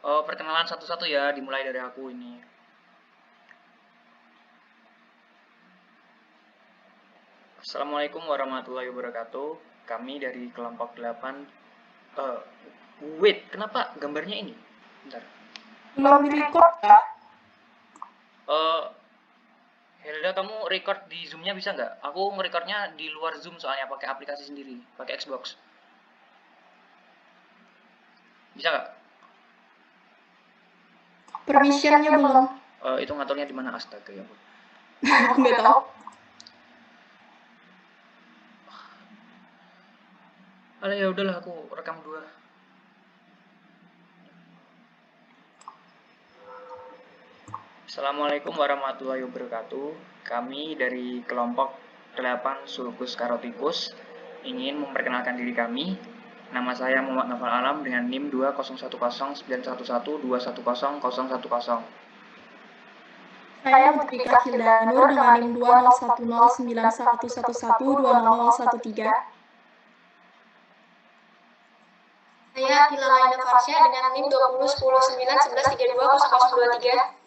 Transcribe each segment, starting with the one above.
Oh, perkenalan satu-satu ya, dimulai dari aku ini. Assalamualaikum warahmatullahi wabarakatuh. Kami dari kelompok 8. Wait, kenapa gambarnya ini? Bentar. Belum di-record ya? Helda, kamu record di Zoom-nya bisa nggak? Aku nge-recordnya di luar Zoom soalnya pakai aplikasi sendiri, pakai Xbox. Bisa nggak? Permissionnya belum. Itu ngaturnya di mana, astaga ya. Aku nggak tahu. Alah ya udahlah, aku rekam dua. Assalamualaikum warahmatullahi wabarakatuh. Kami dari kelompok 8 Sulcus caroticus ingin memperkenalkan diri kami. Nama saya Muhammad Nafal Alam dengan NIM 201091121001010. Saya Mutrika Hildanur dengan NIM 2010911112013. Saya Hilamaina Farsya dengan NIM 20109111320023.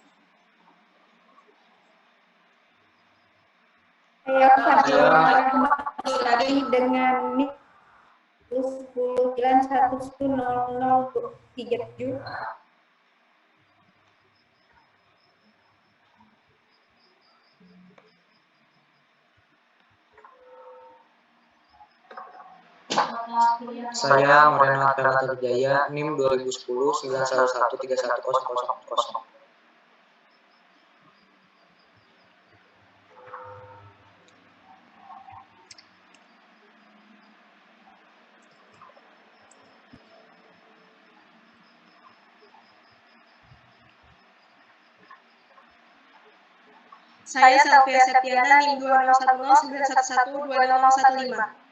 Saya Farsya lagi dengan NIM 1091100037. Saya Moreno Atranata Wijaya, NIM 201091131000. Saya Selvia Septiana NIM 26109112015.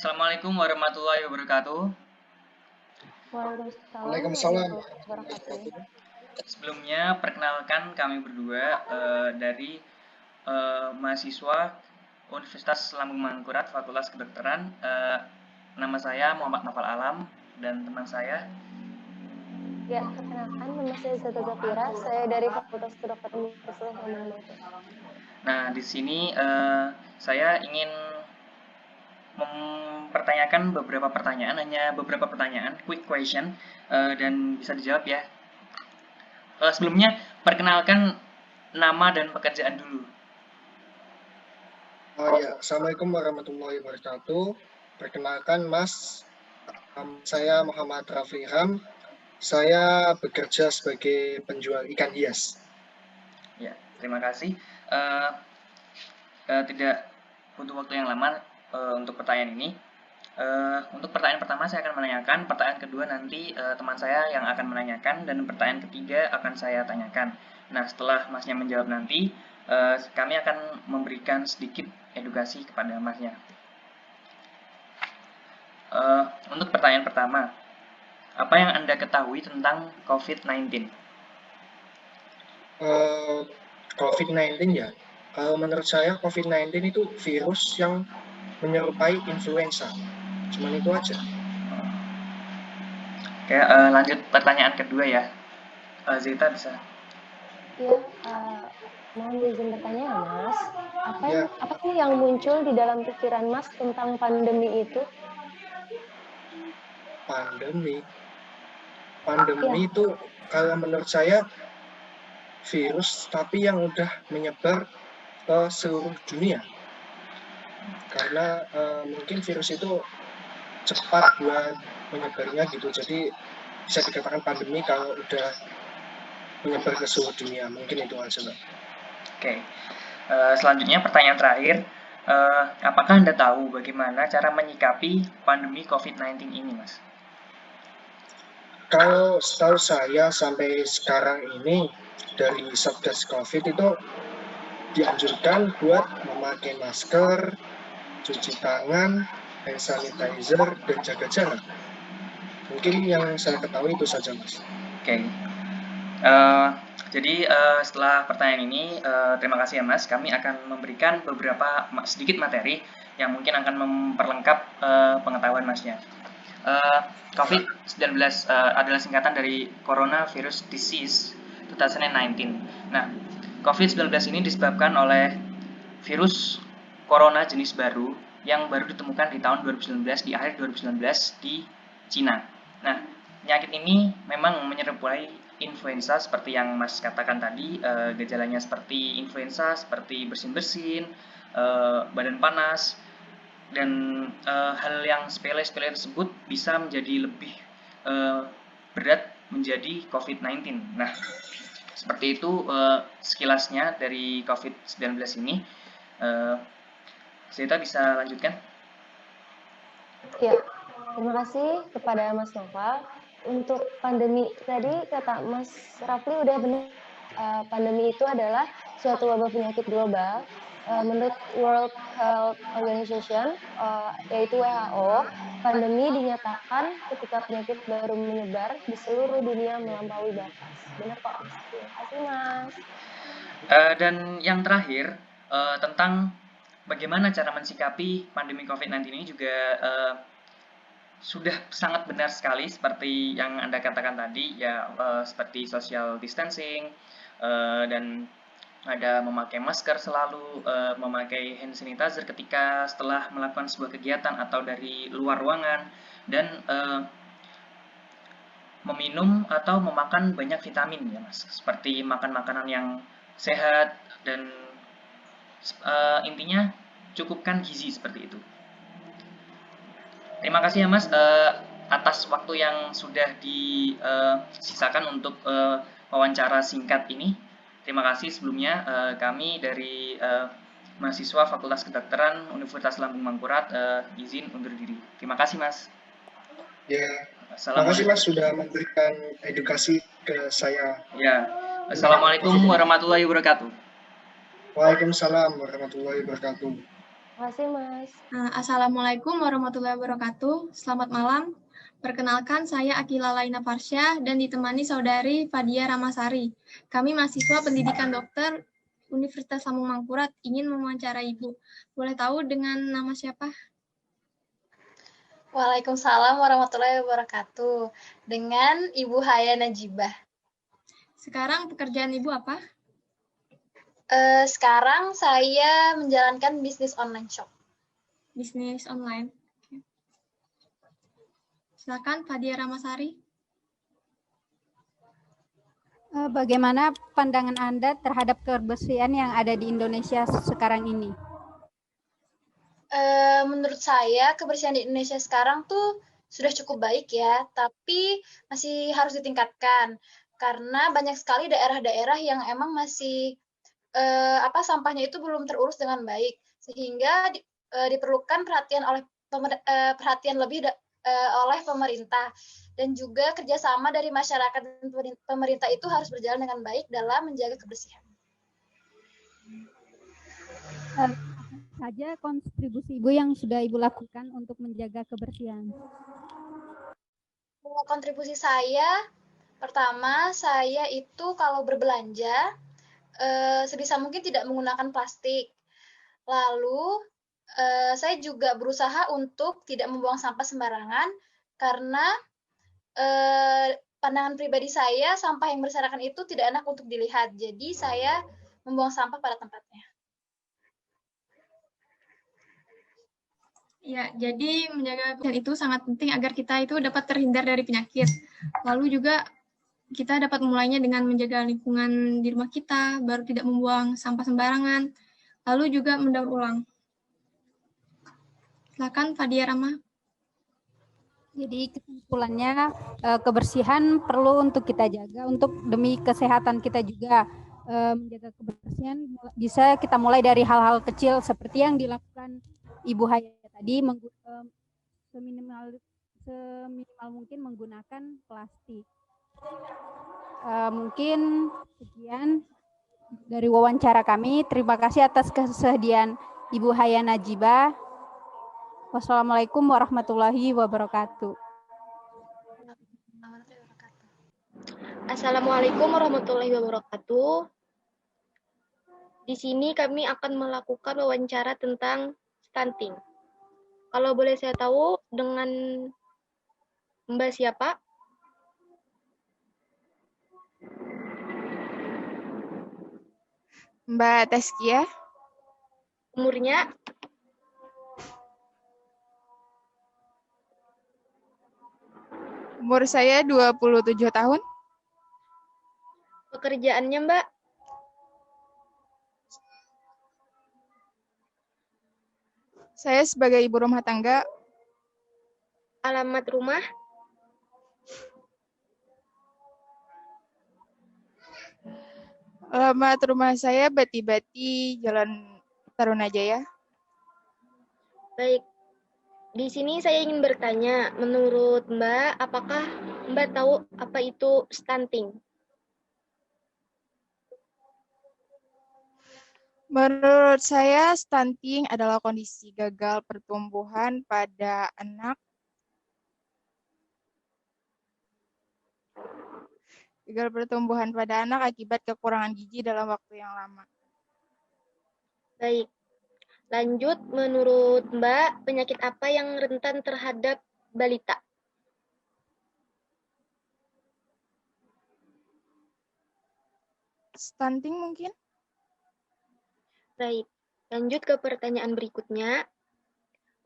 Assalamualaikum warahmatullahi wabarakatuh. Waalaikumsalam. Sebelumnya, perkenalkan kami berdua dari mahasiswa Universitas Lambung Mangkurat, Fakultas Kedokteran. Nama saya Muhammad Nafal Alam dan teman saya. Ya, perkenalkan, nama saya Zata Zafira. Saya dari Fakultas Kedokteran Universitas Lambung Mangkurat. Nah, di sini saya ingin mempertanyakan beberapa pertanyaan, hanya beberapa pertanyaan, quick question, dan bisa dijawab ya. Sebelumnya, perkenalkan nama dan pekerjaan dulu. Assalamualaikum warahmatullahi wabarakatuh. Perkenalkan Mas, saya Muhammad Rafli Ilham. Saya bekerja sebagai penjual ikan hias. Ya, terima kasih. Tidak butuh waktu yang lama untuk pertanyaan ini. Untuk pertanyaan pertama saya akan menanyakan, pertanyaan kedua nanti teman saya yang akan menanyakan, dan pertanyaan ketiga akan saya tanyakan. Nah, setelah Masnya menjawab nanti, kami akan memberikan sedikit edukasi kepada Masnya. Untuk pertanyaan pertama, apa yang Anda ketahui tentang COVID-19? COVID-19 ya, menurut saya COVID-19 itu virus yang menyerupai influenza. Cuman itu aja. Oke, lanjut pertanyaan kedua ya. Zeta bisa? Ya, mohon izin bertanya ya, Mas. Apa sih yang muncul di dalam pikiran Mas tentang pandemi itu? Pandemi itu kalau menurut saya virus tapi yang udah menyebar ke seluruh dunia. Karena mungkin virus itu cepat buat menyebarnya gitu, jadi bisa dikatakan pandemi kalau udah menyebar ke seluruh dunia. Mungkin itu aja, Mbak. Oke, selanjutnya pertanyaan terakhir, apakah Anda tahu bagaimana cara menyikapi pandemi COVID-19 ini, Mas? Kalau setahu saya sampai sekarang ini dari Satgas COVID itu dianjurkan buat memakai masker, cuci tangan, hand sanitizer, dan jaga jarak. Mungkin yang saya ketahui itu saja, Mas. Oke. Jadi setelah pertanyaan ini, terima kasih ya Mas. Kami akan memberikan beberapa sedikit materi yang mungkin akan memperlengkap pengetahuan Masnya. COVID-19 adalah singkatan dari Coronavirus Disease 2019. Nah, COVID-19 ini disebabkan oleh virus corona jenis baru yang baru ditemukan di tahun 2019, di akhir 2019 di Cina. Nah, penyakit ini memang menyerupai influenza seperti yang Mas katakan tadi, gejalanya seperti influenza, seperti bersin-bersin, badan panas, dan hal yang sepele-sepele tersebut bisa menjadi lebih berat menjadi COVID-19. Nah, seperti itu sekilasnya dari COVID-19 ini. Zeta bisa lanjutkan? Ya, terima kasih kepada Mas Noval. Untuk pandemi tadi kata Mas Rafli udah benar. Pandemi itu adalah suatu wabah penyakit global. Menurut World Health Organization, yaitu WHO, pandemi dinyatakan ketika penyakit baru menyebar di seluruh dunia melampaui batas. Benar kok, Mas. Terima kasih, Mas. Dan yang terakhir, tentang bagaimana cara mensikapi pandemi COVID-19 ini juga sudah sangat benar sekali seperti yang Anda katakan tadi, ya seperti social distancing, dan ada memakai masker selalu, memakai hand sanitizer ketika setelah melakukan sebuah kegiatan atau dari luar ruangan, dan meminum atau memakan banyak vitamin ya Mas, seperti makan makanan yang sehat dan intinya cukupkan gizi seperti itu. Terima kasih ya Mas atas waktu yang sudah disisakan untuk wawancara singkat ini. Terima kasih sebelumnya kami dari mahasiswa Fakultas Kedokteran Universitas Lambung Mangkurat izin undur diri. Terima kasih Mas. Ya, terima kasih Mas sudah memberikan edukasi ke saya. Ya, Assalamualaikum warahmatullahi wabarakatuh. Waalaikumsalam warahmatullahi wabarakatuh. Terima kasih, Mas. Assalamualaikum warahmatullahi wabarakatuh. Selamat malam. Perkenalkan, saya Akila Laina Farsya dan ditemani saudari Fadia Ramasari. Kami mahasiswa pendidikan dokter Universitas Lambung Mangkurat ingin mewawancarai Ibu. Boleh tahu dengan nama siapa? Waalaikumsalam warahmatullahi wabarakatuh. Dengan Ibu Haya Najibah. Sekarang pekerjaan Ibu apa? Sekarang saya menjalankan bisnis online shop. Bisnis online. Oke. Silakan Fadia Ramasari. Bagaimana pandangan Anda terhadap kebersihan yang ada di Indonesia sekarang ini? Menurut saya kebersihan di Indonesia sekarang tuh sudah cukup baik ya, tapi masih harus ditingkatkan karena banyak sekali daerah-daerah yang emang masih sampahnya itu belum terurus dengan baik, sehingga diperlukan perhatian lebih oleh pemerintah, dan juga kerjasama dari masyarakat dan pemerintah itu harus berjalan dengan baik dalam menjaga kebersihan. Saja kontribusi Ibu yang sudah Ibu lakukan untuk menjaga kebersihan? Kontribusi saya, pertama saya itu kalau berbelanja sebisa mungkin tidak menggunakan plastik. Lalu saya juga berusaha untuk tidak membuang sampah sembarangan karena pandangan pribadi saya sampah yang berserakan itu tidak enak untuk dilihat. Jadi saya membuang sampah pada tempatnya. Ya, jadi menjaga kebersihan itu sangat penting agar kita itu dapat terhindar dari penyakit. Lalu juga kita dapat memulainya dengan menjaga lingkungan di rumah kita, baru tidak membuang sampah sembarangan, lalu juga mendaur ulang. Silakan Fadia Rama. Jadi kesimpulannya kebersihan perlu untuk kita jaga untuk demi kesehatan kita juga. Menjaga kebersihan bisa kita mulai dari hal-hal kecil seperti yang dilakukan Ibu Haya tadi, seminimal mungkin menggunakan plastik. Mungkin sekian dari wawancara kami. Terima kasih atas kesediaan Ibu Haya Najibah. Wassalamualaikum warahmatullahi wabarakatuh. Assalamualaikum warahmatullahi wabarakatuh. Di sini kami akan melakukan wawancara tentang stunting. Kalau boleh saya tahu, dengan Mbak siapa? Mbak Taskia. Umurnya? Umur saya 27 tahun. Pekerjaannya, Mbak? Saya sebagai ibu rumah tangga. Alamat rumah? Alamat rumah saya Bati-Bati, Jalan Tarunajaya. Baik. Di sini saya ingin bertanya, menurut Mbak, apakah Mbak tahu apa itu stunting? Menurut saya, stunting adalah kondisi gagal pertumbuhan pada anak. Gagal pertumbuhan pada anak akibat kekurangan gizi dalam waktu yang lama. Baik. Lanjut, menurut Mbak, penyakit apa yang rentan terhadap balita? Stunting mungkin? Baik. Lanjut ke pertanyaan berikutnya.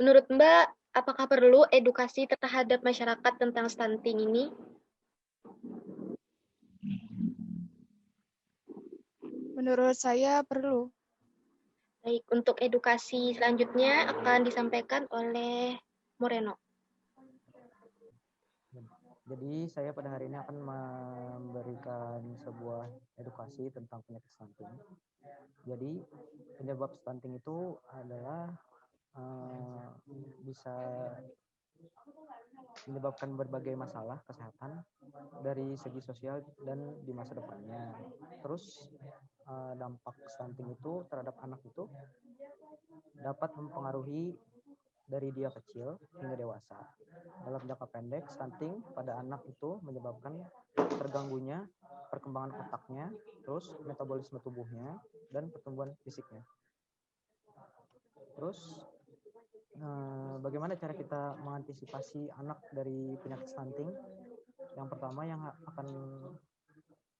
Menurut Mbak, apakah perlu edukasi terhadap masyarakat tentang stunting ini? Menurut saya perlu. Baik, untuk edukasi selanjutnya akan disampaikan oleh Moreno. Jadi saya pada hari ini akan memberikan sebuah edukasi tentang penyakit stunting. Jadi penyebab stunting itu adalah bisa menyebabkan berbagai masalah kesehatan dari segi sosial dan di masa depannya. Terus dampak stunting itu terhadap anak itu dapat mempengaruhi dari dia kecil hingga dewasa. Dalam jangka pendek, stunting pada anak itu menyebabkan terganggunya perkembangan otaknya, terus metabolisme tubuhnya, dan pertumbuhan fisiknya. Terus, bagaimana cara kita mengantisipasi anak dari penyakit stunting? Yang pertama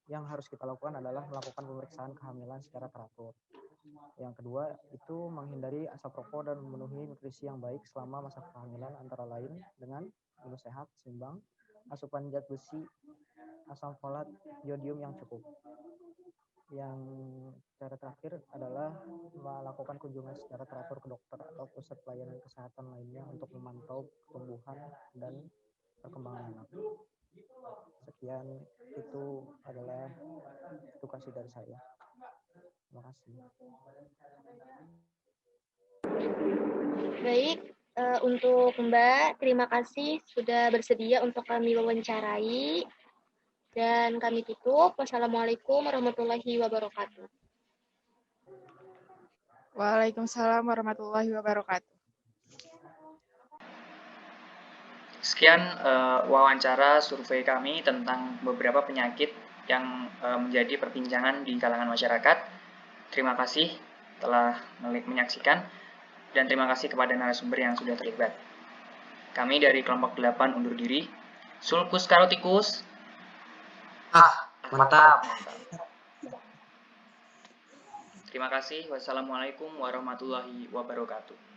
yang harus kita lakukan adalah melakukan pemeriksaan kehamilan secara teratur. Yang kedua itu menghindari asap rokok dan memenuhi nutrisi yang baik selama masa kehamilan, antara lain dengan menu sehat, seimbang, asupan zat besi, asam folat, yodium yang cukup. Yang cara terakhir adalah melakukan kunjungan secara teratur ke dokter atau pusat pelayanan kesehatan lainnya untuk memantau pertumbuhan dan perkembangan anak. Sekian, itu adalah edukasi dari saya. Terima kasih. Baik, untuk Mbak, terima kasih sudah bersedia untuk kami wawancarai. Dan kami tutup. Wassalamualaikum warahmatullahi wabarakatuh. Waalaikumsalam warahmatullahi wabarakatuh. Sekian wawancara survei kami tentang beberapa penyakit yang menjadi perbincangan di kalangan masyarakat. Terima kasih telah menyaksikan dan terima kasih kepada narasumber yang sudah terlibat. Kami dari kelompok 8 undur diri. Sulcus caroticus. Mantap. Terima kasih. Wassalamualaikum warahmatullahi wabarakatuh.